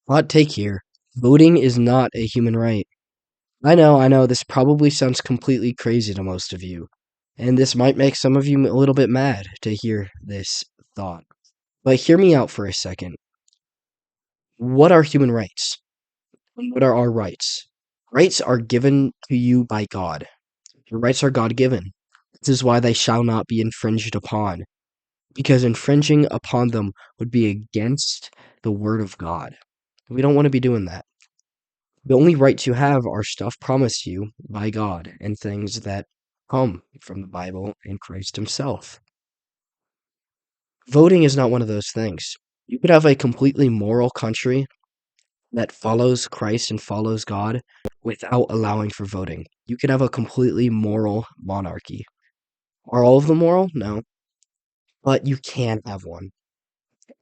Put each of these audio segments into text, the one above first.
Hot take here. Voting is not a human right. I know, this probably sounds completely crazy to most of you. And this might make some of you a little bit mad to hear this thought. But hear me out for a second. What are human rights? What are our rights? Rights are given to you by God. Your rights are God given. This is why they shall not be infringed upon, because infringing upon them would be against the word of God. We don't want to be doing that. The only rights you have are stuff promised you by God and things that come from the Bible and Christ Himself. Voting is not one of those things. You could have a completely moral country that follows Christ and follows God without allowing for voting. You could have a completely moral monarchy. Are all of them moral? No. But you can have one.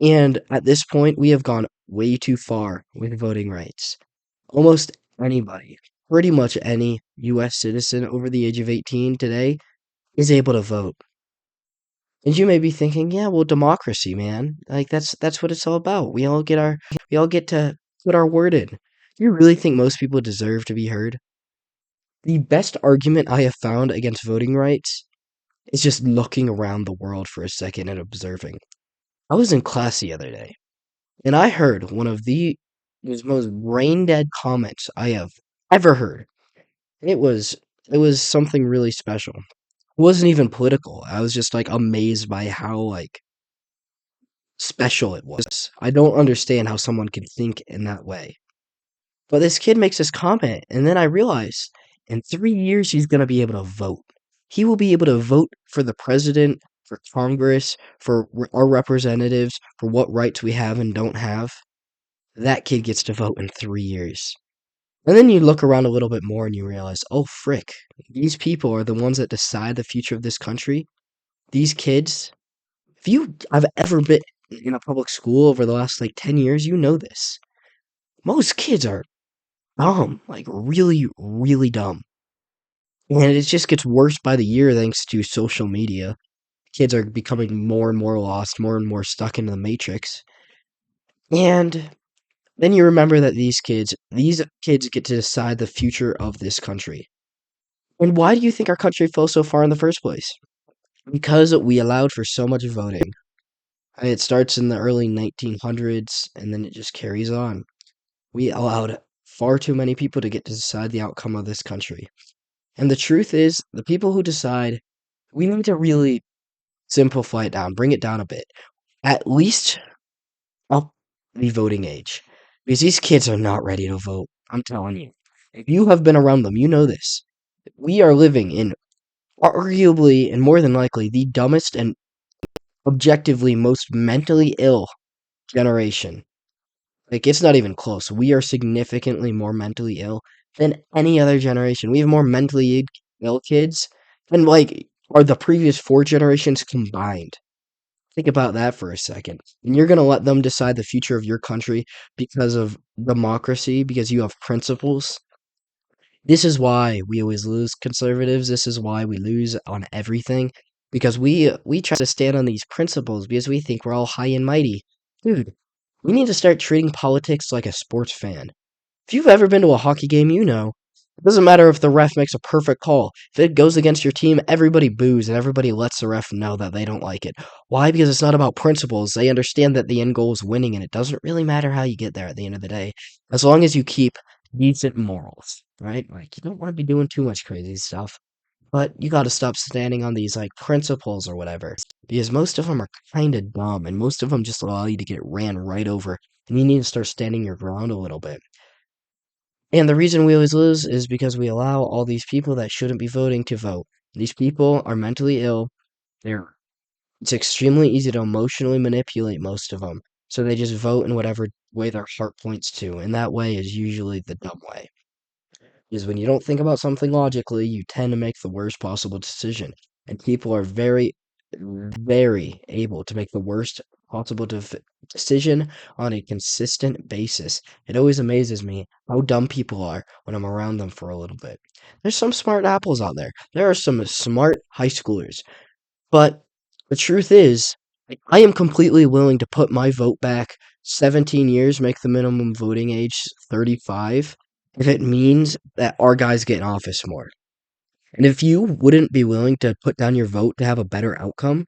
And at this point, we have gone way too far with voting rights. Almost anybody, pretty much any US citizen over the age of 18 today, is able to vote. And you may be thinking, yeah, well, democracy, man. Like that's what it's all about. We all get to put our word in. Do you really think most people deserve to be heard? The best argument I have found against voting rights is just looking around the world for a second and observing. I was in class the other day, and I heard one of the most brain dead comments I have ever heard. It was it was something really special. It wasn't even political. I was just like amazed by how like special it was. I don't understand how someone can think in that way. But this kid makes this comment, and then I realize in 3 years he's gonna be able to vote. He will be able to vote for the president, for Congress, for our representatives, for what rights we have and don't have. That kid gets to vote in 3 years. And then you look around a little bit more and you realize, oh frick, these people are the ones that decide the future of this country. These kids, if you have ever been in a public school over the last like 10 years, you know this. Most kids are dumb, like really, really dumb. And it just gets worse by the year thanks to social media. Kids are becoming more and more lost, more and more stuck into the matrix. And then you remember that these kids get to decide the future of this country. And why do you think our country fell so far in the first place? Because we allowed for so much voting. It starts in the early 1900s and then it just carries on. We allowed far too many people to get to decide the outcome of this country. And the truth is, the people who decide, we need to really simplify it down, bring it down a bit. At least up the voting age. Because these kids are not ready to vote. I'm telling you. If you have been around them, you know this. We are living in arguably and more than likely the dumbest and objectively most mentally ill generation. Like, it's not even close. We are significantly more mentally ill than any other generation. We have more mentally ill kids than, like, are the previous four generations combined. Think about that for a second. And you're going to let them decide the future of your country because of democracy, because you have principles. This is why we always lose conservatives. This is why we lose on everything. Because we try to stand on these principles because we think we're all high and mighty. Dude, we need to start treating politics like a sports fan. If you've ever been to a hockey game, you know. It doesn't matter if the ref makes a perfect call. If it goes against your team, everybody boos and everybody lets the ref know that they don't like it. Why? Because it's not about principles. They understand that the end goal is winning, and it doesn't really matter how you get there at the end of the day, as long as you keep decent morals, right? Like, you don't want to be doing too much crazy stuff, but you got to stop standing on these, like, principles or whatever, because most of them are kind of dumb, and most of them just allow you to get ran right over, and you need to start standing your ground a little bit. And the reason we always lose is because we allow all these people that shouldn't be voting to vote. These people are mentally ill. They're It's extremely easy to emotionally manipulate most of them. So they just vote in whatever way their heart points to, and that way is usually the dumb way. Because when you don't think about something logically, you tend to make the worst possible decision. And people are very, very able to make the worst possible decision on a consistent basis. It always amazes me how dumb people are when I'm around them for a little bit. There's some smart apples out there. There are some smart high schoolers. But the truth is, I am completely willing to put my vote back 17 years, make the minimum voting age 35, if it means that our guys get in office more. And if you wouldn't be willing to put down your vote to have a better outcome,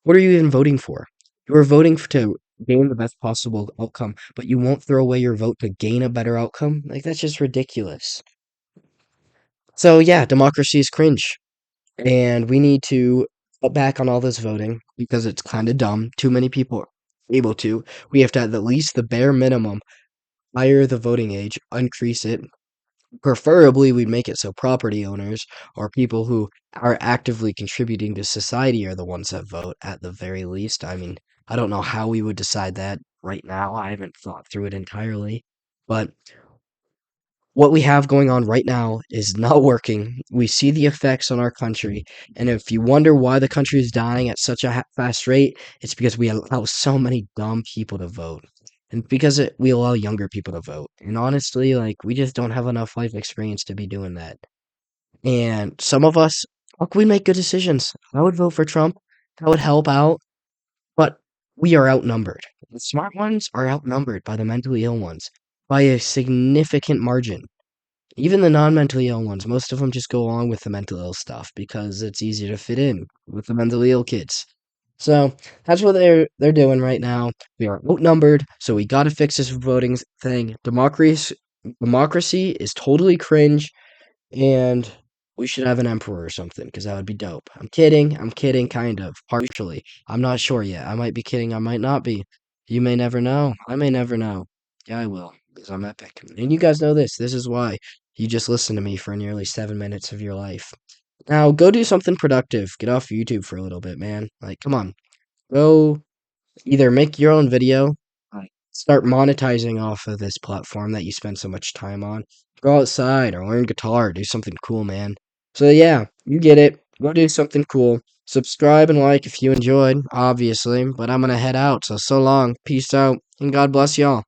what are you even voting for? You are voting to gain the best possible outcome, but you won't throw away your vote to gain a better outcome? Like, that's just ridiculous. So, yeah, democracy is cringe. And we need to cut back on all this voting because it's kind of dumb. Too many people are able to. We have to at least the bare minimum higher the voting age, increase it. Preferably, we'd make it so property owners or people who are actively contributing to society are the ones that vote at the very least. I mean, I don't know how we would decide that right now. I haven't thought through it entirely. But what we have going on right now is not working. We see the effects on our country. And if you wonder why the country is dying at such a fast rate, it's because we allow so many dumb people to vote. And because we allow younger people to vote. And honestly, like, we just don't have enough life experience to be doing that. And some of us, look, we make good decisions. I would vote for Trump. That would help out. But we are outnumbered. The smart ones are outnumbered by the mentally ill ones by a significant margin. Even the non-mentally ill ones, most of them just go along with the mental ill stuff because it's easier to fit in with the mentally ill kids. So that's what they're doing right now. We are outnumbered, so we got to fix this voting thing. Democracy is totally cringe, and we should have an emperor or something because that would be dope. I'm kidding. I'm kidding, kind of, partially. I'm not sure yet. I might be kidding. I might not be. You may never know. I may never know. Yeah, I will because I'm epic. And you guys know this. This is why you just listened to me for nearly 7 minutes of your life. Now go do something productive. Get off YouTube for a little bit, man. Like, come on. Go either make your own video, start monetizing off of this platform that you spend so much time on. Go outside or learn guitar, do something cool, man. So yeah, you get it. Go do something cool. Subscribe and like if you enjoyed, obviously. But I'm gonna head out. So long. Peace out. And God bless y'all.